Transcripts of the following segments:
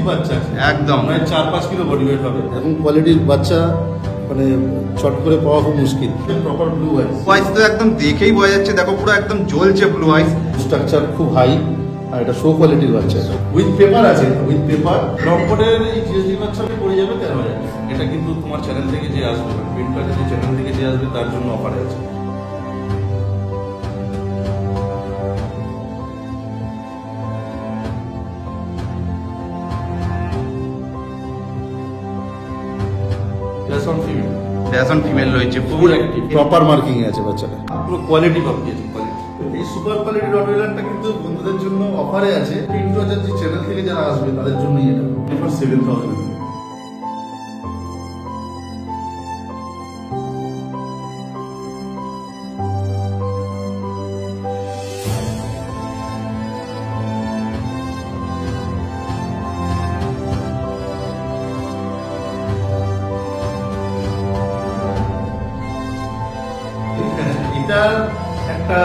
বাচ্চা একদম প্রায় 4-5 কিলো বডি ওয়েট হবে এবং কোয়ালিটির বাচ্চা মানে চট করে পাওয়া খুব মুশকিল। প্রপার ব্লু আইস তো একদম দেখেই বোঝা যাচ্ছে, দেখো পুরো একদম জ্বলছে ব্লু আইস। স্ট্রাকচার খুব হাই আর এটা শো কোয়ালিটির বাচ্চা উইথ পেপার আছে, উইথ পেপার লম্পটের এই জিএসডি বাচ্চা পড়ে যাবে 13,000। এটা কিন্তু তোমার চ্যানেল থেকে যে আসবে, প্রিন্টারের যে চ্যানেল থেকে যে আসবে তার জন্য অফার আছে। ফ্যাশন ফিমেল রয়েছে, ফুল অ্যাক্টিভ, প্রপার মার্কিং আছে বাচ্চাটা, পুরো কোয়ালিটি পাবে। এই সুপার কোয়ালিটি রটওয়েলারটা কিন্তু বন্ধুদের জন্য অফারে আছে। পিন্টু হাজার যে চ্যানেল থেকে যারা আসবে তাদের জন্যই এটা 7,000। এটার একটা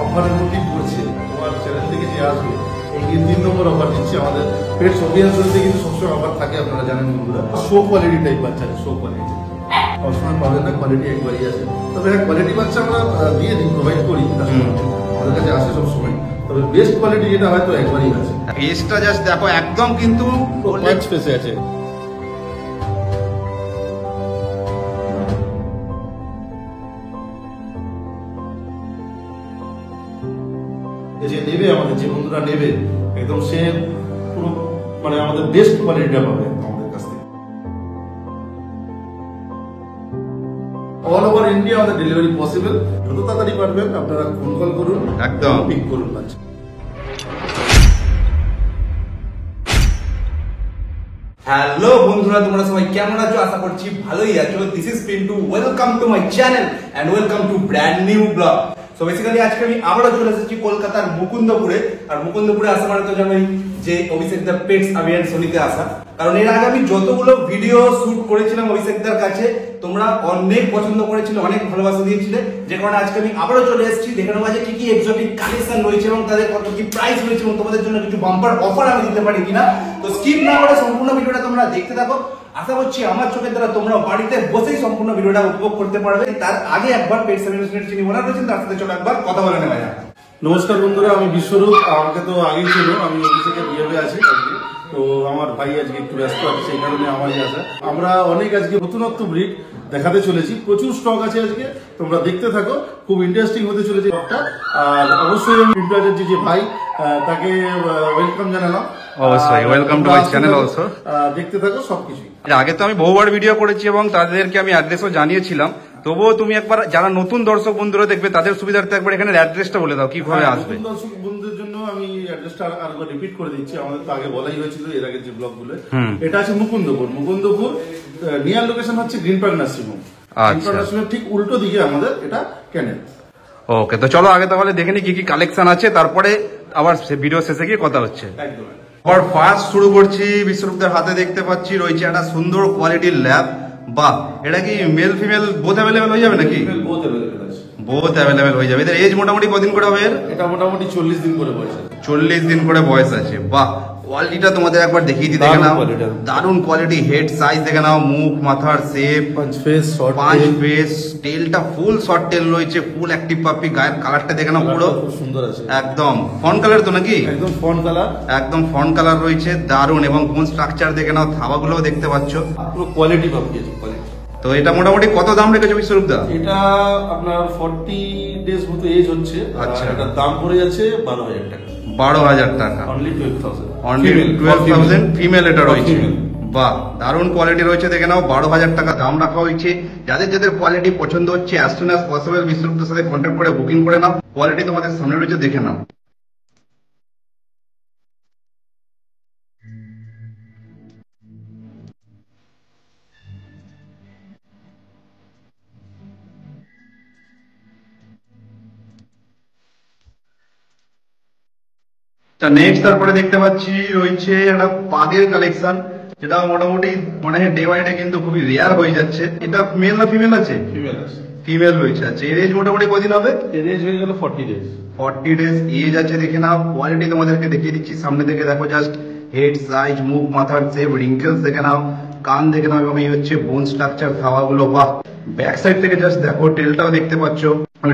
অফারের মধ্যে পড়ছে, তোমার চ্যানেল থেকে যে আসবে এই 3 নম্বর অফার দিচ্ছে। আমাদের পেটস অডিয়েন্সে কিন্তু সবসময় অফার থাকে, আপনারা জানেন বন্ধুরা। শো কোয়ালিটি টাইপ বাচ্চা, শো কোয়ালিটি সবসময় পাবেন না, কোয়ালিটি একবারই আছে। তবে হ্যাঁ, কোয়ালিটি বাচ্চা আমরা দিয়ে দিই, প্রোভাইড করি, আমাদের কাছে আসে সবসময়। তবে বেস্ট কোয়ালিটি যেটা হয়তো একবারই আছে। ফেসটা জাস্ট দেখো একদম কিন্তু পাঁচ ফেসে আছে। যে নেবে, আমাদের যে বন্ধুরা নেবে একদম সে পুরো মানে আমাদের বেস্ট কোয়ালিটিটা পাবে আমাদের কাছ থেকে। অল ওভার ইন্ডিয়া আমাদের ডেলিভারি পসিবল। যত তাড়াতাড়ি পারবেন আপনারা ফোন কল করুন, একদম পিক করুন বাচ্চা। হ্যালো বন্ধুরা, তোমরা সবাই কেমন আছো? আশা করছি ভালোই আছো। This is Pintu, welcome to my channel and welcome to brand new blog. So basically আজকে আমি আবারও চলে এসেছি কলকাতার মুকুন্দপুরে। আর মুকুন্দপুরে আসা মানে তো জানোই যে অভিষেকদার পেটস আভিয়ান সোনিতে আসা। কারণ এর আগে আমি যতগুলো ভিডিও শুট করেছিলাম অভিষেকদার কাছে, তোমরা অনেক পছন্দ করেছিলে, অনেক ভালোবাসা দিয়েছিলে, যে কারণে আজকে আমি আবারও চলে এসেছি। দেখে নেওয়া যায় কি কি এক্সোটিক কালেকশন রয়েছে এবং তাদের কত কি প্রাইস রয়েছে এবং তোমাদের জন্য কিছু বাম্পার অফার আমি দিতে পারি কিনা। তো স্কিপ না করে সম্পূর্ণ ভিডিওটা তোমরা দেখতে থাকো। আশা করছি আমার চোখের দ্বারা তোমরা বাড়িতে বসেই সম্পূর্ণ ভিডিওটা উপভোগ করতে পারবে। তার আগে একবার পেটস আভিয়ান সোনির যিনি ওনার রয়েছেন তার সাথে চলো একবার কথা বলে নেওয়া যাক। নমস্কার বন্ধুরা, আমি বিশ্বরূপ। আমাকে তো আগেই ছিল, আমি অভিষেকের বিয়ে আছে আজকে। তো আমার ভাই আজকে একটু ব্যস্ত আছে, সেই কারণে আমারই আসা। আমরা অনেক আজকে নতুনত্ব ব্রিড দেখাতে চলেছি, প্রচুর স্টক আছে আজকে, তোমরা দেখতে থাকো, খুব ইন্টারেস্টিং হতে চলেছে ব্লগটা। আর অবশ্যই আমি পিন্টু হাজার যে ভাই তাকে ওয়েলকাম জানালাম। অবশ্যই welcome to my channel also. দেখতে থাকো সবকিছু। আগে তো আমি বহুবার ভিডিও করেছি এবং তাদেরকে আমি অ্যাড্রেসও জানিয়েছিলাম। তবুও তুমি একবার যারা নতুন দর্শক বন্ধুরা দেখবে তাদের সুবিধার্থে একবার এখানে অ্যাড্রেসটা বলে দাও, কিভাবে আসবে। নতুন দর্শক বন্ধুদের জন্য আমি অ্যাড্রেসটা আরেকবার রিপিট করে দিচ্ছি। আমাদের তো আগে বলাই হয়েছিল এর আগে যে ব্লগগুলো। এটা আছে মুকুন্দপুর। মুকুন্দপুর নিয়ার লোকেশন হচ্ছে green park nursing home. Green park nursing হোমের ঠিক উল্টো দিকে আমাদের এটা ক্যানেল। ওকে, তো চলো আগে তাহলে দেখে নিই কি কি কালেকশন আছে, তারপরে আবার ভিডিও শেষে গিয়ে কথা হচ্ছে। একদম। আবার ফার্স্ট শুরু করছি, বিশ্বরূপদের হাতে দেখতে পাচ্ছি রয়েছে একটা সুন্দর কোয়ালিটির ল্যাব। বাহ, এটা কি মেল ফিমেল বোথ অ্যাভেলেবেল হয়ে যাবে নাকি? বোথ অ্যাভেলেবেল হয়ে যাবে। এদের এজ মোটামুটি কদিন করে হবে? এটা মোটামুটি 40 দিন করে বয়স আছে। 40 দিন করে বয়স আছে। বাহ, কোয়ালিটিটা তোমাদের একবার দেখিয়ে দিই, দেখে নাও। দারুণ কোয়ালিটি, হেড সাইজ দেখে নাও, মুখ মাথার শেপ, পাঁচ ফেস, টেলটা ফুল শর্ট টেল রয়েছে, ফুল অ্যাক্টিভ পাপি। গায়ের কালারটা দেখে নাও, পুরো খুব সুন্দর আছে, একদম ফন কালার তো নাকি? একদম ফন কালার, একদম ফন কালার রয়েছে, দারুণ। এবং কোন স্ট্রাকচার দেখে নাও, থাবাগুলোও দেখতে পাচ্ছ, পুরো কোয়ালিটি পাপি আছে, কোয়ালিটি। তো এটা মোটামুটি কত দাম রেখেছো বিশ্বরূপ দা? এটা আপনার 40 ডেজ মতো এজ হচ্ছে। আচ্ছা, এটার দাম পড়ে যাচ্ছে 12,000 টাকা। 12,000 টাকা, অনলি 12,000। অনলি 12,000 ফিমেল এটা রয়েছে। বাহ, দারুণ কোয়ালিটি রয়েছে, দেখে নাও। 12,000 টাকা দাম রাখা হয়েছে। যাদের যাদের কোয়ালিটি পছন্দ হচ্ছে অ্যাজ সুন অ্যাজ পসিবল বিশ্বরূপদের সাথে কন্ট্যাক্ট করে বুকিং করে নাও। কোয়ালিটি তোমাদের সামনে রয়েছে, দেখে নাও। নেক্সট তারপরে দেখতে পাচ্ছি রয়েছে একটা পাগের কালেকশন, যেটা মোটামুটি মানে ডে বাই ডে কিন্তু খুবই রেয়ার হয়ে যাচ্ছে। এটা মেল না ফিমেল আছে? ফিমেল আছে। ফিমেল রয়েছে। আচ্ছা, এর এজ মোটামুটি কদিন হবে? এর এজ হয়ে গেল 40 ডেজ। 40 ডেজ এজ আছে, দেখে নাও। কোয়ালিটি তোমাদেরকে দেখিয়ে দিচ্ছি সামনে থেকে, দেখো জাস্ট হেড সাইজ, মুখ, মাথার শেপ, রিঙ্কেলস দেখে নাও, কান দেখে নাও এবং এই হচ্ছে বোন স্ট্রাকচার, খাওয়াগুলো বাহ। ব্যাক সাইড থেকে জাস্ট দেখো, টেলটাও দেখতে পাচ্ছ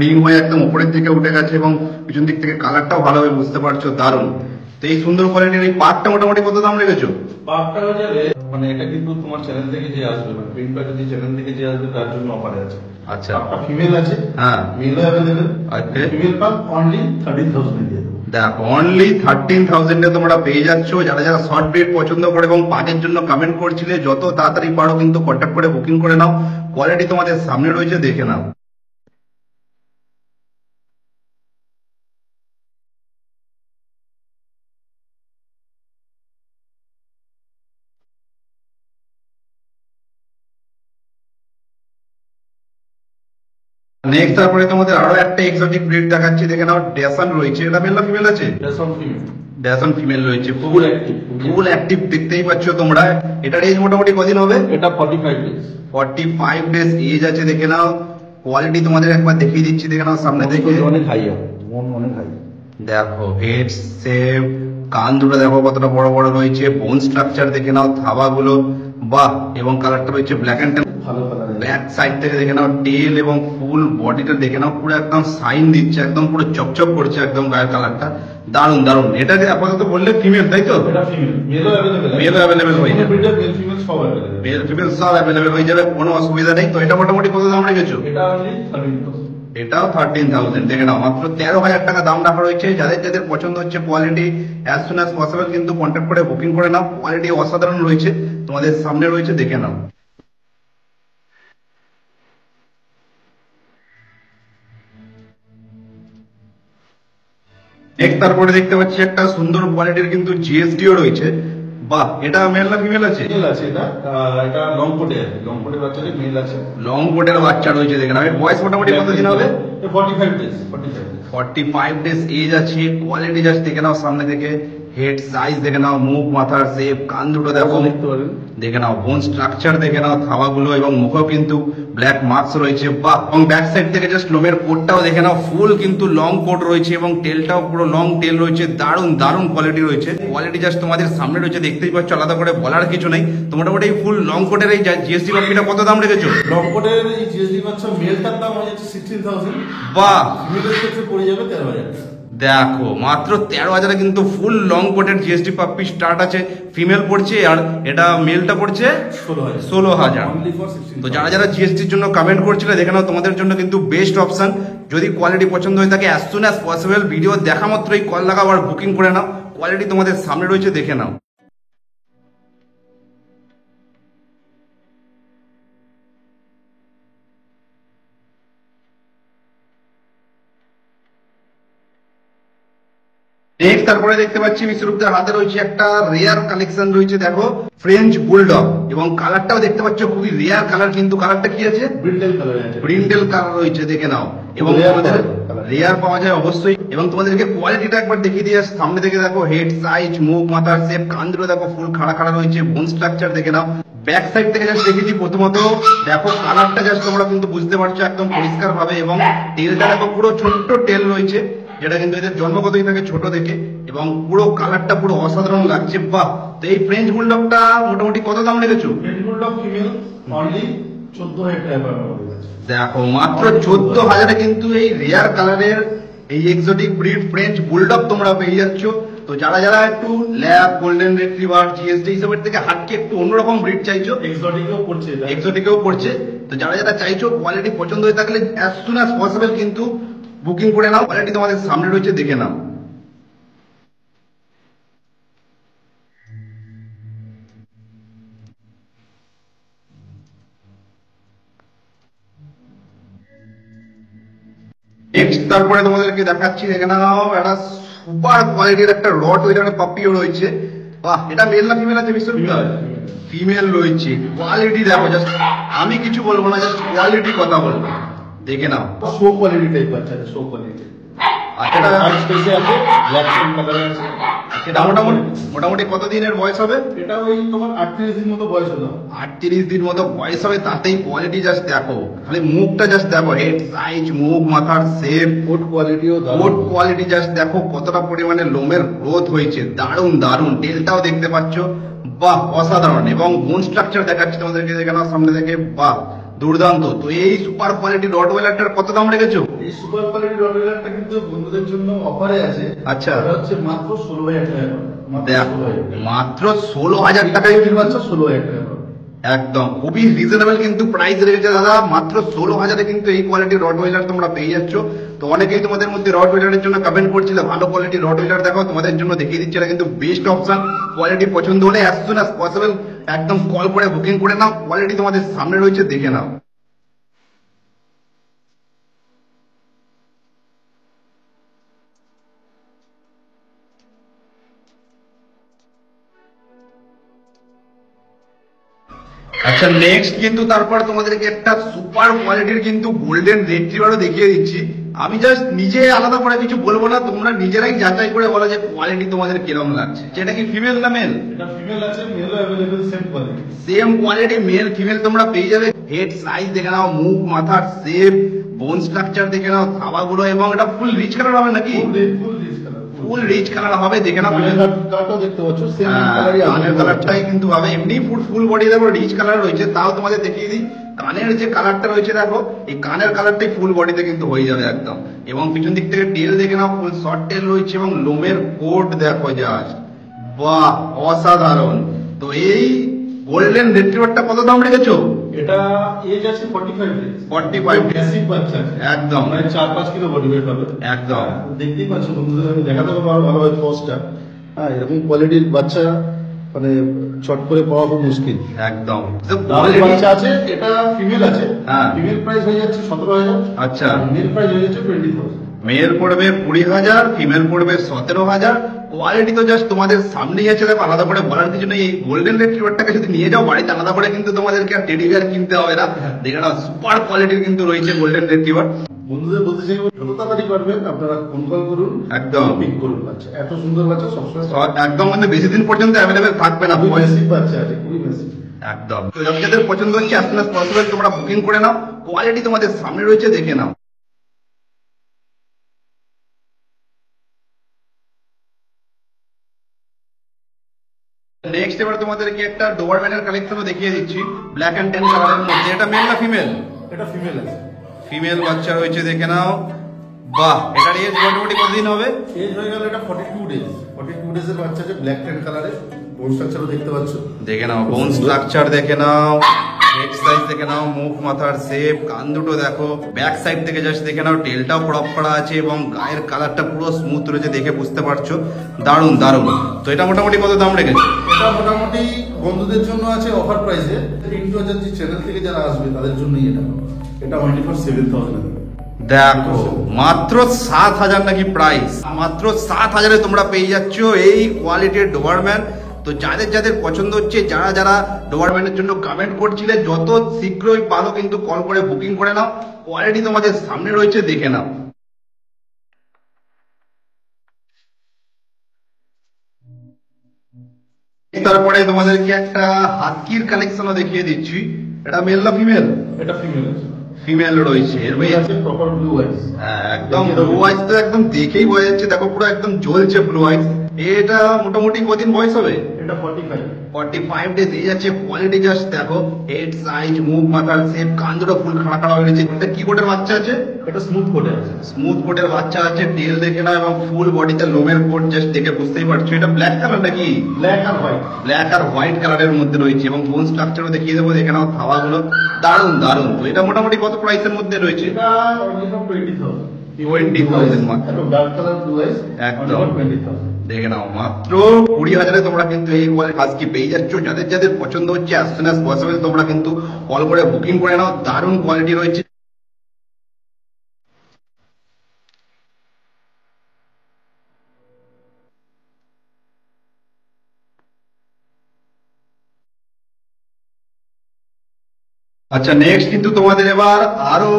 রিং হয়ে একদম উপরের দিকে উঠে গেছে এবং পিছন দিক থেকে কালারটাও ভালোভাবে বুঝতে পারছো, দারুণ। তো এই সুন্দর কোয়ালিটির এই পার্টটা মোটামুটি কত দাম রেখেছো? পার্কটা হয়ে যাবে মানে এটা কিন্তু তোমার চ্যানেল থেকে যে আসবে মানে প্রিন্টটা যদি চ্যানেল থেকে যে আসবে তার জন্য অফারে আছে। আচ্ছা, পার্কটা ফিমেল আছে, হ্যাঁ, মেলও অ্যাভেলেবেল। ওকে, ফিমেল পার্ক অনলি 13,000 এ দিয়ে দেবো। দেখো অনলি 13,000 এ তোমরা পেয়ে যাচ্ছ। যারা যারা শর্ট ব্রিড পছন্দ করে এবং পাকের জন্য কমেন্ট করছিলে, যত তাড়াতাড়ি পারো কিন্তু কন্ট্যাক্ট করে বুকিং করে নাও। কোয়ালিটি তোমাদের সামনে রয়েছে, দেখে নাও। নেক্সট তারপরে তোমাদের আরো একটা এক্সোটিক ব্রিড দেখাচ্ছি, দেখে নাও। ড্যাসন রয়েছে, এটা মেল না ফিমেল আছে? ড্যাসন ফিমেল। ড্যাসন ফিমেল রয়েছে, ফুল অ্যাক্টিভ। ফুল অ্যাক্টিভ দেখতেই পাচ্ছ তোমরা। এটার এজ মোটামুটি কদিন হবে? এটা 45 ডেজ। 45 ডেজ এজ আছে, দেখে নাও। কোয়ালিটি তোমাদের একবার দেখিয়ে দিচ্ছি, দেখে নাও সামনে থেকে। অনেক হাই হবে, মন অনেক হাই। দেখো হেড শেপ, কান দুটো দেখো কতটা বড় বড় রয়েছে, বোন স্ট্রাকচার দেখে নাও, থাবাগুলো বাহ, এবং কালারটা রয়েছে ব্ল্যাক অ্যান্ড ভালো কালার। ব্যাক সাইড থেকে দেখে নাও, টেল এবং ফুল বডিটা দেখে নাও, পুরো একদম সাইন দিচ্ছে, একদম পুরো চকচক করছে একদম গায়ের কালারটা, দারুন দারুন। এটা যে আপাতত বললে ফিমেল, তাই তো? এটা ফিমেল, মেলও অ্যাভেলেবল। মেলও অ্যাভেলেবল হয়ে যাবে, মেল ফিমেল সব অ্যাভেলেবল। মেল ফিমেল সব অ্যাভেলেবল হয়ে যাবে, কোনো অসুবিধা নেই। তো এটা মোটামুটি কত দাম রেখেছো? এটা অনলি 13,000। এটাও 13,000, দেখে নাও। মাত্র 13,000 টাকা দাম রাখা রয়েছে। যাদের যাদের পছন্দ হচ্ছে quality, as soon as possible কিন্তু কন্ট্যাক্ট করে বুকিং করে নাও। কোয়ালিটি অসাধারণ রয়েছে, তোমাদের সামনে রয়েছে, দেখে নাও। নেক্সট তারপরে দেখতে পাচ্ছি একটা সুন্দর কোয়ালিটির কিন্তু জিএসডিও রয়েছে, বাহ। এটা মেল না ফিমেল আছে? মেল আছে এটা। এটা লং কোটে আছে, লং কোটে বাচ্চাদের মেল আছে। লং কোটের বাচ্চা রয়েছে, দেখে নাও। এর বয়স মোটামুটি কতদিন হবে? 45 ডেজ। 45 ডেজ। 45 ডেজ এজ আছে। কোয়ালিটি জাস্ট দেখে নাও সামনে থেকে, হেড সাইজ দেখে নাও, মুখ, মাথার শেপ, কান দুটো দেখো, দেখতে পারেন। দেখে নাও বোন স্ট্রাকচার দেখে নাও, থাবাগুলো এবং মুখেও কিন্তু ব্ল্যাক মার্কস রয়েছে, বাহ। এবং ব্যাক সাইড থেকে জাস্ট লোমের কোটটাও দেখে নাও, ফুল কিন্তু লং কোট রয়েছে এবং টেলটাও পুরো লং টেল রয়েছে, দারুন দারুন কোয়ালিটি রয়েছে। কোয়ালিটি জাস্ট তোমাদের সামনে রয়েছে, দেখতেই পাচ্ছ, আলাদা করে বলার কিছু নেই। তো মোটামুটি এই ফুল লং কোটের এই জিএসটি কপিটা কত দাম রেখেছো? লং কোটের এই জিএসডি বাচ্চা মেলটার দাম হয়ে যাচ্ছে 16,000। বাহ, ফিমেলের ক্ষেত্রে পড়ে যাবে 13,000 টাকা। দেখো মাত্র 13,000 কিন্তু ফুল লং কোটের জিএসটি পাপ্পি স্টার্ট আছে। ফিমেল পড়ছে আর এটা মেলটা পড়ছে 16,000। Only for 16,000। তো যারা যারা জিএসটির জন্য কমেন্ট করছিলে, দেখে নাও তোমাদের জন্য কিন্তু বেস্ট অপশন। যদি কোয়ালিটি পছন্দ হয়ে থাকে, as soon as possible video দেখা মাত্রই কল লাগাও আর বুকিং করে নাও। কোয়ালিটি তোমাদের সামনে রয়েছে, দেখে নাও। নেক্সট তারপরে দেখতে পাচ্ছি বিশ্বরূপদের হাতে রয়েছে একটা রেয়ার কালেকশন রয়েছে, দেখো ফ্রেঞ্চ বুলডগ, এবং কালারটাও দেখতে পাচ্ছ খুবই রেয়ার কালার। কিন্তু কালারটা কি আছে? ব্রিন্ডেল কালার আছে। ব্রিন্ডেল কালার রয়েছে, দেখে নাও। এবং Rare তোমাদের পাওয়া যায়। রেয়ার পাওয়া যায় অবশ্যই। এবং তোমাদেরকে কোয়ালিটিটা একবার দেখিয়ে দিয়ে সামনে থেকে দেখো, হেড সাইজ, মুখ, মাথার শেপ, কান দুটো দেখো ফুল খাড়া খাড়া রয়েছে, বোন স্ট্রাকচার দেখে নাও। ব্যাক সাইড থেকে জাস্ট দেখেছি প্রথমত, দেখো কালারটা জাস্ট তোমরা কিন্তু বুঝতে পারছো একদম পরিষ্কার ভাবে। এবং টেলটা দেখো পুরো ছোট্ট টেল রয়েছে, যেটা কিন্তু এদের জন্মগতই থাকে ছোট থেকে, এবং পুরো কালারটা পুরো অসাধারণ লাগছে, বাহ। তো এই ফ্রেঞ্চ বুলডগটা মোটামুটি কত দাম রেখেছো? ফ্রেঞ্চ বুলডগ ফিমেল অনলি 14,000 টাকা পাবে আমাদের কাছে। দেখো মাত্র 14,000 কিন্তু এই রেয়ার কালারের এই এক্সোটিক ব্রিড ফ্রেঞ্চ বুলডগ তোমরা পেয়ে যাচ্ছ। তো যারা যারা একটু ল্যাব, গোল্ডেন রিট্রিভার, জিএসডি হিসেবের থেকে হাটকে একটু অন্যরকম ব্রিড চাইছো, এক্সোটিকও পড়ছে এটা। এক্সোটিকেও পড়ছে, তো যারা যারা চাইছো কোয়ালিটি পছন্দ হয়ে থাকলে অ্যাজ সুন অ্যাজ পসিবল কিন্তু বুকিং করে নাও। কোয়ালিটি তোমাদের সামনে রয়েছে, দেখে নাও। নেক্সট তারপরে তোমাদেরকে দেখাচ্ছি, দেখে নাও একটা সুপার কোয়ালিটির একটা রট ওয়েটার পাপিও রয়েছে, বাহ। এটা মেল না ফিমেল আছে? ফিমেল রয়েছে। কোয়ালিটি দেখো, জাস্ট আমি কিছু বলবো না, জাস্ট কোয়ালিটি কথা বলবো, দেখে নাও। শো কোয়ালিটি টাইপ বাচ্চা, শো কোয়ালিটি। আচ্ছা, এটা আর স্পেসে আছে, ব্ল্যাক পেন কালারে আছে। এটা মোটামুটি কত দিনের বয়স হবে? এটা ওই তোমার 38 দিন মতো বয়স হলো। 38 দিন মতো বয়স হবে, তাতেই কোয়ালিটি জাস্ট দেখো, খালি মুখটা জাস্ট দেখো, হেড সাইজ, মুখ, মাথার শেপ, কোট কোয়ালিটিও কোট কোয়ালিটি জাস্ট দেখো কতটা পরিমাণে লোমের গ্রোথ হয়েছে, দারুণ দারুণ। টেলটাও দেখতে পাচ্ছ, বাহ অসাধারণ। এবং বোন স্ট্রাকচার দেখাচ্ছি তোমাদেরকে, দেখে নাও সামনে থেকে, বাহ দুর্দান্ত। তো এই সুপার কোয়ালিটি রটওয়েলারটার কত দাম রেখেছো? এই সুপার কোয়ালিটি রটওয়েলারটা কিন্তু বন্ধুদের জন্য অফারে আছে। আচ্ছা। এটা হচ্ছে মাত্র 16,000 টাকা। দেখো মাত্র 16,000 টাকায় বাচ্চা 16,000 টাকা। একদম খুবই রিজনেবল কিন্তু প্রাইস রেখেছে দাদা, মাত্র 16,000-এ কিন্তু এই কোয়ালিটির রটওয়েলার তোমরা পেয়ে যাচ্ছ। তো অনেকেই তোমাদের মধ্যে রটওয়েলারের জন্য কমেন্ট করছিল ভালো কোয়ালিটির রটওয়েলার দেখো, তোমাদের জন্য দেখিয়ে দিচ্ছে, এটা কিন্তু বেস্ট অপশন। কোয়ালিটি পছন্দ হলে অ্যাজ সুন অ্যাজ পসিবল একদম কল করে বুকিং করে নাও, কোয়ালিটি তোমাদের সামনে রয়েছে, দেখে নাও। আচ্ছা নেক্সট কিন্তু তারপর তোমাদেরকে একটা সুপার কোয়ালিটির কিন্তু গোল্ডেন রিট্রিভারও দেখিয়ে দিচ্ছি। আমি জাস্ট নিজে আলাদা করে কিছু বলবো না, তোমরা নিজেরাই যাচাই করে বলো যে কোয়ালিটি তোমাদের কিরকম লাগছে। যেটা কি ফিমেল না মেল? এটা ফিমেল আছে, মেলও available, same quality. Same quality male female তোমরা পেয়ে যাবে। হেড সাইজ দেখে নাও, মুখ মাথার শেপ, বোন স্ট্রাকচার দেখে নাও, থাবাগুলো, এবং এটা ফুল রিচ কালার হবে নাকি? ফুল রিচ কালার হবে, দেখে নাও। কালারটাও দেখতে পাচ্ছ, সেম কালারই আছে। কানের কালারটাই কিন্তু হবে, এমনি ফুল বডি দেখো রিচ কালার রয়েছে। তাও তোমাদের দেখিয়ে দিই, কানের যে কালারটা রয়েছে দেখো, এই কানের কালারটাই ফুল বডিতে কিন্তু হয়ে যাবে একদম। এবং পিছন দিক থেকে টেল দেখে নাও, ফুল শর্ট টেল রয়েছে, এবং লোমের কোট দেখো জাস্ট, বাহ অসাধারণ। তো এই গোল্ডেন রিট্রিভারটা কত দাম রেখেছো? এটা এজ আছে 45 ডেজ। 45 ডেজ বেসিক বাচ্চা আছে। একদম, মানে 4-5 কিলো বডি ওয়েট হবে একদম। দেখতেই পাচ্ছ বন্ধুদের, আমি দেখাতে পারবো আরো ভালোভাবে পোস্টটা। হ্যাঁ, এরকম কোয়ালিটির বাচ্চা মানে চট করে পাওয়া খুব মুশকিল। একদম বাচ্চা আছে, এটা ফিমেল আছে। হ্যাঁ। ফিমেল প্রাইস হয়ে যাচ্ছে 17,000। আচ্ছা। মেল প্রাইস হয়ে যাচ্ছে 20,000। মেল পড়বে 20,000, ফিমেল পড়বে 17,000। কোয়ালিটি তো জাস্ট তোমাদের সামনেই আছে, দেখো আলাদা করে বলার কিছু নেই। এই গোল্ডেন রিট্রিভারটাকে যদি নিয়ে যাও বাড়িতে, আলাদা করে কিন্তু তোমাদেরকে আর টেডি বিয়ার কিনতে হবে না। দেখে নাও সুপার কোয়ালিটির কিন্তু রয়েছে গোল্ডেন রিট্রিভার। বন্ধুদের বলতে চাইবো যত তাড়াতাড়ি পারবেন আপনারা ফোন কল করুন, একদম পিক করুন বাচ্চা। এত সুন্দর বাচ্চা সবসময় একদম মানে বেশি দিন পর্যন্ত অ্যাভেলেবেল থাকবে না। খুবই বেসিক বাচ্চা আছে, খুবই বেসিক। একদম। তো যাদের পছন্দ হচ্ছে as soon as possible তোমরা বুকিং করে নাও, কোয়ালিটি তোমাদের সামনে রয়েছে, দেখে নাও। নেক্সট এবার তোমাদেরকে একটা ডোবারম্যানের কালেকশনও দেখিয়ে দিচ্ছি, ব্ল্যাক এন্ড ট্যান কালারের মধ্যে। এটা মেল না ফিমেল? এটা ফিমেল আছে। ফিমেল বাচ্চা রয়েছে, দেখে নাও, বাহ। এটার এজ মোটামুটি কতদিন হবে? এজ হয়ে গেল এটা 42 ডেজ। 42 ডেজের বাচ্চা আছে, ব্ল্যাক ট্যান কালারে। বোন স্ট্রাকচারও দেখতে পাচ্ছ, দেখে নাও, বোন স্ট্রাকচার দেখে নাও, হেড সাইজ দেখে নাও, মুখ মাথার শেপ, কান দুটো দেখো, ব্যাক সাইড থেকে জাস্ট দেখে নাও, টেলটাও ক্রপ করা আছে, এবং গায়ের কালারটা পুরো স্মুথ রয়েছে, দেখে বুঝতে পারছো, দারুণ দারুণ। তো এটা মোটামুটি কত দাম রেখেছে? এটা মোটামুটি বন্ধুদের জন্য আছে অফার প্রাইসে। রিন্টু এজেন্সি চ্যানেল থেকে যারা আসবে তাদের জন্যই এটা। এটা অনলি ফর 7,000। দেখো মাত্র 7,000 নাকি প্রাইস, মাত্র 7,000-এ তোমরা পেয়ে যাচ্ছ এই কোয়ালিটির ডোবারম্যান। তো যাদের যাদের পছন্দ হচ্ছে, যারা যারা ডোবারম্যানের জন্য কমেন্ট করছিলে, যত শীঘ্রই পারো কিন্তু কল করে বুকিং করে নাও, কোয়ালিটি তোমাদের সামনে রয়েছে, দেখে নাও। তারপরে তোমাদেরকে একটা হাস্কির কালেকশনও দেখিয়ে দিচ্ছি। এটা মেল না ফিমেল? এটা ফিমেল আছে। ফিমেল রয়েছে, এর এটা আছে প্রপার ব্লু আইস। একদম ব্লু আইস, তো একদম দেখেই বোঝা যাচ্ছে, দেখো পুরো একদম জ্বলছে ব্লু আইস। এটা মোটামুটি কদিন বয়স হবে? এটা 45। 45 ডেজ এজ আছে। কোয়ালিটি জাস্ট দেখো, হেড সাইজ, মুখ মাথার শেপ, কান দুটো ফুল খাড়া খাড়া হয়ে গেছে। এটা কি কোটের বাচ্চা আছে? এটা স্মুথ কোটে আছে। স্মুথ কোটের বাচ্চা আছে, টেল দেখে নাও, এবং ফুল বডিতে লোমের কোট জাস্ট দেখে বুঝতেই পারছো। এটা ব্ল্যাক কালার নাকি? ব্ল্যাক আর হোয়াইট। ব্ল্যাক আর হোয়াইট কালারের মধ্যে রয়েছে, এবং বোন স্ট্রাকচারও দেখিয়ে দেবো, দেখে নাও, থাওয়াগুলো দারুণ দারুণ। তো এটা মোটামুটি কত প্রাইসের মধ্যে রয়েছে? এটা অনলি ফর 20,000। 20,000 মাত্র। এটা ডার্ক কালার ব্লু আইস। একদম। 20,000। দেখে নাও মাত্র 20,000-এ তোমরা কিন্তু এই হাস্কি পেয়ে যাচ্ছ। যাদের যাদের পছন্দ হচ্ছে as soon as possible তোমরা কিন্তু কল করে বুকিং করে নাও, দারুণ কোয়ালিটি রয়েছে। আচ্ছা নেক্সট কিন্তু তোমাদের এবার আরো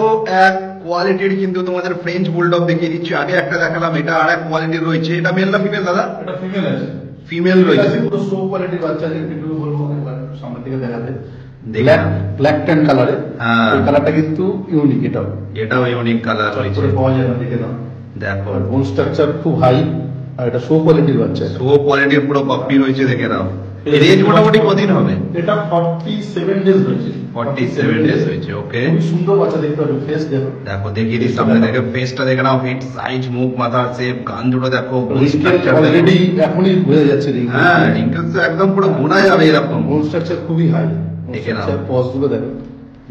এক কোয়ালিটির কিন্তু তোমাদের ফ্রেঞ্চ বুলডগ দেখিয়ে দিচ্ছি। আগে একটা দেখালাম, এটা আর এক কোয়ালিটির রয়েছে। এটা মেল না ফিমেল দাদা? এটা ফিমেল আছে। ফিমেল রয়েছে, পুরো শো কোয়ালিটির বাচ্চা আছে। একটু বলবো একবার সামনে থেকে দেখাতে। দেখলাম। ব্ল্যাক ট্যান কালারে। হ্যাঁ। এই কালারটা কিন্তু ইউনিক। এটাও ইউনিক কালার রয়েছে। পাওয়া যায় না, দেখে নাও। দেখো বোন স্ট্রাকচার খুব হাই, আর এটা শো কোয়ালিটির বাচ্চা। শো কোয়ালিটির পুরো পাপ্পি রয়েছে, দেখে নাও। রেঞ্জ মোটামুটি কদিন হবে? এটা 47 ডেজ হয়েছে। 47 ডেজ হয়েছে। ওকে, খুব সুন্দর বাচ্চা, দেখতে পারো। ফেস দেখো, দেখো দেখিয়ে দিই সামনে থেকে। ফেসটা দেখে নাও, হেড সাইজ, মুখ, মাথা শেপ, কান দুটো দেখো। অলরেডি এখনই বোঝা যাচ্ছে। হ্যাঁ, রিঙ্কেলস তো একদম পুরো গোনা যাবে এরকম। বোন স্ট্রাকচার খুবই হাই। দেখে নাও। পজ গুলো দেখো,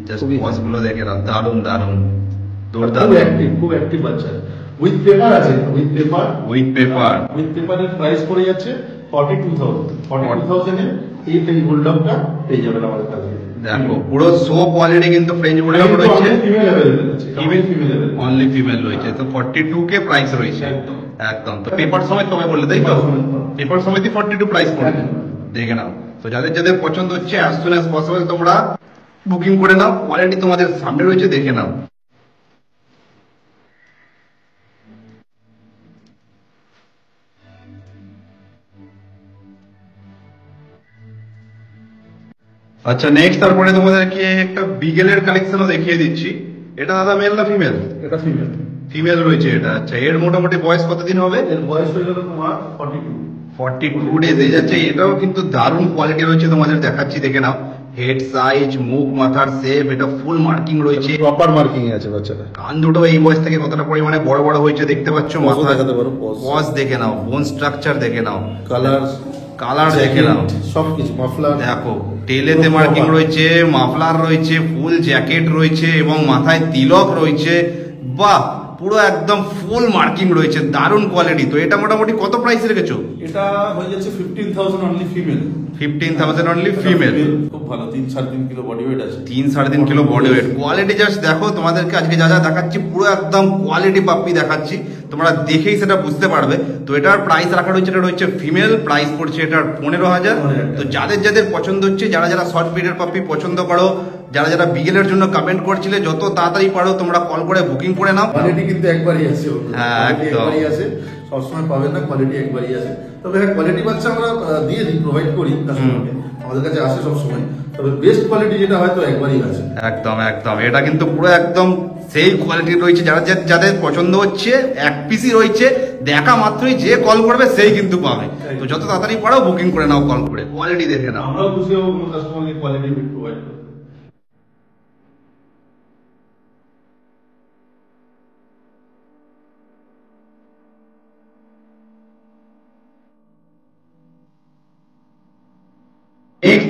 জাস্ট খুবই পজ গুলো দেখে নাও, দারুণ দারুণ, খুব দুর্দান্ত। অ্যাক্টিভ, খুব অ্যাক্টিভ বাচ্চা। উইথ পেপার আছে, with paper. With paper. With পেপারের প্রাইস পড়ে যাচ্ছে 42,000। 42,000 এ এই ফ্রেঞ্চ বুলডগটা পেয়ে যাবেন আমাদের কাছে। দেখো পুরো শো কোয়ালিটি কিন্তু ফ্রেঞ্চ বুলডগ রয়েছে। ফিমেল অ্যাভেলেবল আছে, ফিমেল অ্যাভেলেবল। অনলি ফিমেল রয়েছে। তো 42K প্রাইস রয়েছে একদম। তো পেপার সমেত তুমি বললে তাই তো? পেপার সমেত 42 প্রাইস পড়বে, দেখে নাও। তো যাদের যাদের পছন্দ হচ্ছে as soon as possible তোমরা বুকিং করে নাও। কোয়ালিটি তোমাদের সামনে রয়েছে, দেখে নাও। আচ্ছা, নেক্সট তারপরে তোমাদেরকে একটা বিগেলের কালেকশনও দেখিয়ে দিচ্ছি। এটা দাদা মেল না ফিমেল? এটা ফিমেল। ফিমেল রয়েছে এটা। আচ্ছা, এর মোটামুটি বয়স কতদিন হবে? এর বয়স হয়ে গেল তোমার 42। 42 ডেজ এজ আছে। এটাও কিন্তু দারুণ কোয়ালিটি রয়েছে, তোমাদের দেখাচ্ছি, দেখে নাও। হেড সাইজ, মুখ, মাথার শেপ, এটা ফুল মার্কিং রয়েছে। প্রপার মার্কিং আছে বাচ্চাটা। কান দুটো এই বয়স থেকে কতটা পরিমাণে বড় বড় হয়েছে দেখতে পাচ্ছ। মাথা দেখাতে পারো, পজ দেখে নাও, বোন স্ট্রাকচার দেখে নাও, কালার কালার দেখে নাও, সবকিছু। মাফলার দেখো টেলেতে মার্কিং রয়েছে, মাফলার রয়েছে, ফুল জ্যাকেট রয়েছে এবং মাথায় তিলক রয়েছে। বাহ, পুরো একদম ফুল মার্কিং রয়েছে, দারুণ কোয়ালিটি। তো এটা মোটামুটি কত প্রাইস রেখেছো? এটা হয়ে যাচ্ছে 15,000 অনলি ফিমেল। 15,000 only female. খুব ভালো, 3-3.5 কিলো বডি ওয়েট আছে। 3-3.5 kilo body weight. Quality just দেখো। তোমাদেরকে আজকে যা যা দেখাচ্ছি পুরো একদম কোয়ালিটি পাপ্পি দেখাচ্ছি, তোমরা দেখেই সেটা বুঝতে পারবে। তো এটার প্রাইস রাখা রয়েছে, এটা রয়েছে ফিমেল, প্রাইস পড়ছে এটার 15,000। তো যাদের যাদের পছন্দ হচ্ছে, যারা যারা শর্ট ব্রিডের পাপ্পি পছন্দ করো, যারা যারা বিগেলের জন্য কমেন্ট করছিলে, যত তাড়াতাড়ি পারো তোমরা কল করে বুকিং করে নাও। কোয়ালিটি কিন্তু একবারই আছে। হ্যাঁ, একদম। একবারই আছে, সবসময় পাবেন না। কোয়ালিটি একবারই আছে। তবে হ্যাঁ, কোয়ালিটি বাচ্চা আমরা দিয়ে দিই, প্রোভাইড করি কাস্টমারকে। আমাদের কাছে আসে সবসময়। তবে বেস্ট কোয়ালিটি যেটা হয়তো একবারই আছে। একদম একদম। এটা কিন্তু পুরো একদম সেই কোয়ালিটি রয়েছে। যারা যাদের পছন্দ হচ্ছে, এক পিসই রয়েছে, দেখা মাত্রই যে কল করবে সেই কিন্তু পাবে। তো যত তাড়াতাড়ি পারো বুকিং করে নাও কল করে, কোয়ালিটি দেখে নাও। আমরাও খুশি হবো কোনো কাস্টমারকে কোয়ালিটি প্রোভাইড করতে।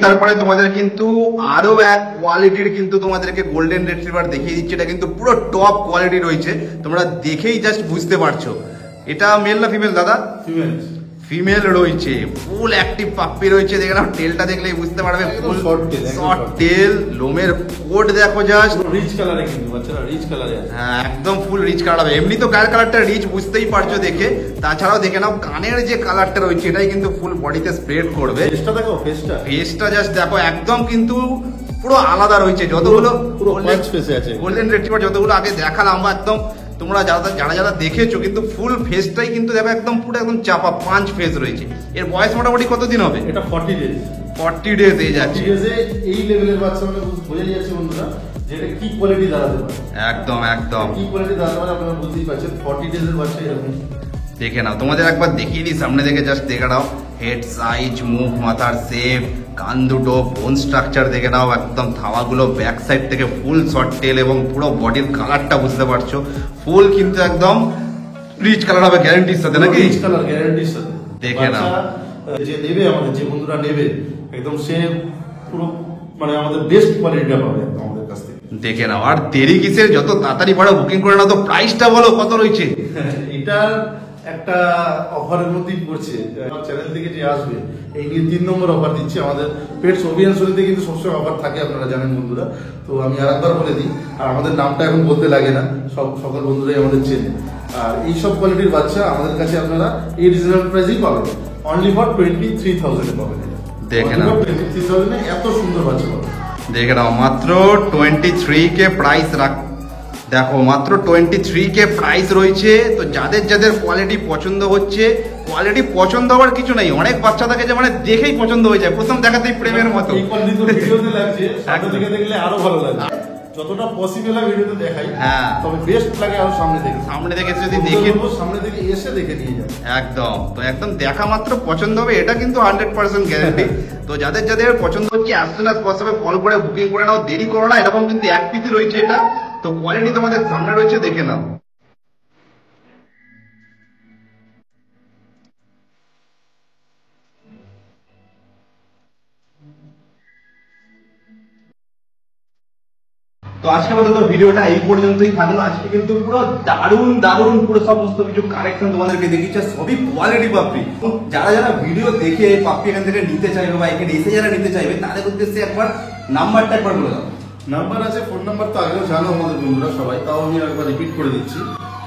তারপরে তোমাদের কিন্তু আরো এক কোয়ালিটির কিন্তু তোমাদেরকে গোল্ডেন রিট্রিভার দেখিয়ে দিচ্ছি। এটা কিন্তু পুরো টপ কোয়ালিটি রয়েছে, তোমরা দেখেই জাস্ট বুঝতে পারছো। এটা মেল না ফিমেল দাদা? ফিমেল। ফিমেল রয়েছে, ফুল অ্যাক্টিভ পাপ্পি রয়েছে, দেখে নাও। টেলটা দেখলেই বুঝতে পারবে, ফুল শর্ট টেল, লোমের কোট দেখো জাস্ট। রিচ কালারে কিন্তু বাচ্চারা রিচ কালারে আছে। হ্যাঁ, একদম ফুল রিচ কালার হবে। এমনি তো গায়ের কালারটা রিচ বুঝতেই পারছো দেখে। তাছাড়াও দেখে নাও কানের যে কালারটা রয়েছে, এটাই কিন্তু ফুল বডিতে স্প্রেড করবে। ফেসটা দেখো, ফেসটা। ফেসটা জাস্ট দেখো, একদম কিন্তু পুরো আলাদা রয়েছে। যতগুলো পুরো পাঁচ ফেসে আছে। গোল্ডেন রিট্রিভার যতগুলো আগে দেখালাম, বা একদম তোমরা যারা যারা যারা দেখেছো, কিন্তু ফুল ফেসটাই কিন্তু দেখো একদম পুরো একদম চাপা পাঁচ ফেস রয়েছে। এর বয়স মোটামুটি কতদিন হবে? এটা 40 ডেজ। 40 ডেজ এই যাচ্ছে। 40 ডেজে এই লেভেলের বাচ্চা মানে বোঝা যাচ্ছে বন্ধুরা যে এটা কি কোয়ালিটি দাঁড়াতে পারে। একদম একদম কি কোয়ালিটি দাঁড়াতে পারে আপনারা বুঝতেই পারছেন। 40 ডেজের বাচ্চা এরকম। দেখে নাও, তোমাদের একবার দেখিয়ে দিই সামনে থেকে, জাস্ট দেখে নাও। হেড সাইজ, মুখ, মাথার শেপ, কান দুটো, বোন স্ট্রাকচার দেখে নাও। একদম থাওয়াগুলো ব্যাক সাইড থেকে ফুল শর্ট টেল এবং পুরো বডির কালারটা বুঝতে পারছো। ফুল কিন্তু একদম রিচ কালার হবে গ্যারান্টির সাথে, নাকি? রিচ কালার গ্যারান্টির সাথে। দেখে নাও। যে নেবে, আমাদের যে বন্ধুরা নেবে, একদম সে পুরো মানে আমাদের বেস্ট কোয়ালিটিটা পাবে একদম আমাদের কাছ থেকে। দেখে নাও। আর দেরি কিসের, যত তাড়াতাড়ি পারো বুকিং করে নাও। তো প্রাইসটা বলো কত রয়েছে? এটা একটা অফারের মধ্যেই পড়ছে। আমার চ্যানেল থেকে যে আসবে এই নিয়ে 3 নম্বর অফার দিচ্ছি। আমাদের পেটস অভিযান শুরুতে কিন্তু সবসময় অফার থাকে, আপনারা জানেন বন্ধুরা। তো আমি আরেকবার বলে দিই, আর আমাদের নামটা এখন বলতে লাগে না, সকল বন্ধুরাই আমাদের চেনে। আর এইসব কোয়ালিটির বাচ্চা আমাদের কাছে আপনারা এই রিজনেবল প্রাইসেই পাবেন। অনলি ফর 23,000 পাবেন। দেখে নাও, 23,000 এত সুন্দর বাচ্চা পাবেন। দেখে নাও, মাত্র 23K প্রাইস দেখো মাত্র 23K প্রাইস রয়েছে। তো যাদের যাদের কোয়ালিটি পছন্দ হচ্ছে, কোয়ালিটি পছন্দ হওয়ার কিছু নেই, অনেক বাচ্চা থাকে যে মানে দেখেই পছন্দ হয়ে যায়, প্রথম দেখাতেই প্রেমের মতো। এই কোয়ালিটি তো ভিডিওতে লাগছে, সামনে থেকে দেখলে আরো ভালো লাগছে। যতটা পসিবল হয় ভিডিওতে দেখাই, হ্যাঁ, তবে বেস্ট লাগে আরো সামনে থেকে। সামনে থেকে যদি দেখে, সামনে থেকে এসে দেখে নিয়ে যায় একদম। তো একদম দেখা মাত্র পছন্দ হবে, এটা কিন্তু 100% গ্যারান্টি। তো যাদের যাদের পছন্দ হচ্ছে as soon as possible call করে বুকিং করে নাও, দেরি করো না। এরকম কিন্তু এক পিসি রয়েছে এটা, তো কোয়ালিটি তোমাদের সামনে রয়েছে, দেখে নাও। তো আজকে আমাদের ভিডিওটা এই পর্যন্তই থাকলো। আজকে কিন্তু পুরো দারুণ দারুণ পুরো সমস্ত কিছু কালেকশন তোমাদেরকে দেখিয়েছে, সবই কোয়ালিটি পাপ্পি। যারা যারা ভিডিও দেখে এই পাপ্পি এখান থেকে নিতে চাইবে বা এখানে এসে যারা নিতে চাইবে, তাদের উদ্দেশ্যে একবার নাম্বারটা একবার বলে দাও। নাম্বার আছে, ফোন নাম্বার তো আগেও জানো আমাদের বন্ধুরা সবাই, তাও আমি একবার রিপিট করে দিচ্ছি।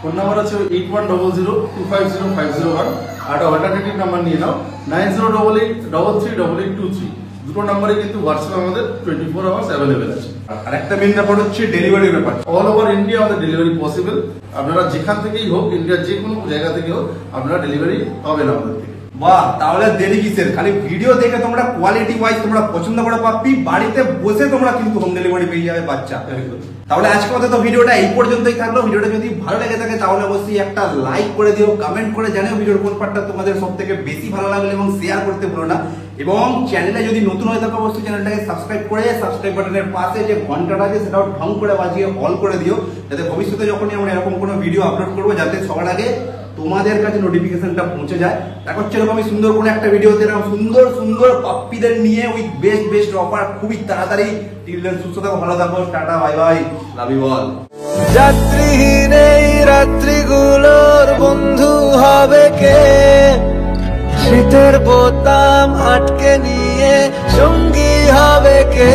ফোন নাম্বার আছে 8100250501, আর অল্টারনেটিভ নাম্বার নিয়ে নাও 9088338823। দুটো নাম্বারে কিন্তু হোয়াটসঅ্যাপ আমাদের 24 আওয়ার্স অ্যাভেলেবেল আছে। আর একটা মেন ব্যাপার হচ্ছে ডেলিভারির ব্যাপার। অল ওভার ইন্ডিয়া আমাদের ডেলিভারি পসিবল। আপনারা যেখান থেকেই হোক, ইন্ডিয়ার যে কোনো জায়গা থেকে হোক, আপনারা ডেলিভারি পাবেন আমাদের থেকে। বাহ, তাহলে দেরি কিসের? খালি ভিডিও দেখে তোমরা কোয়ালিটি ওয়াইজ তোমরা পছন্দ করে পাপ্পি, বাড়িতে বসে তোমরা কিন্তু হোম ডেলিভারি পেয়ে যাবে বাচ্চা। তাহলে আজকে তো ভিডিওটা এই পর্যন্তই থাকলো। ভিডিওটা যদি ভালো লেগে থাকে তাহলে অবশ্যই একটা লাইক করে দিও, কমেন্ট করে জানিও ভিডিওর কোন পার্টটা তোমাদের সব থেকে বেশি ভালো লাগলো, এবং শেয়ার করতে ভুলো না। এবং চ্যানেলে যদি নতুন হয়ে থাকো অবশ্যই চ্যানেলটাকে সাবস্ক্রাইব করে সাবস্ক্রাইব বাটনের পাশে যে ঘন্টাটা আছে সেটাও ঢং করে বাজিয়ে অল করে দিও, যাতে ভবিষ্যতে যখনই আমরা এরকম কোনো ভিডিও আপলোড করবো যাতে সবার আগে তোমাদের কাছে নোটিফিকেশনটা পৌঁছে যায়। দেখা হচ্ছে এরকমই সুন্দর কোনো একটা ভিডিওতে এরকম সুন্দর সুন্দর পাপ্পিদের নিয়ে উইথ বেস্ট বেস্ট অফার খুবই তাড়াতাড়ি। টিল দেন সুস্থ থাকো, ভালো থাকো, tata, bye bye, love you all. যাত্রীহীন এই রাত্রিগুলোর বন্ধু হবে কে? শীতের বোতাম আটকে নিয়ে সঙ্গী হবে কে?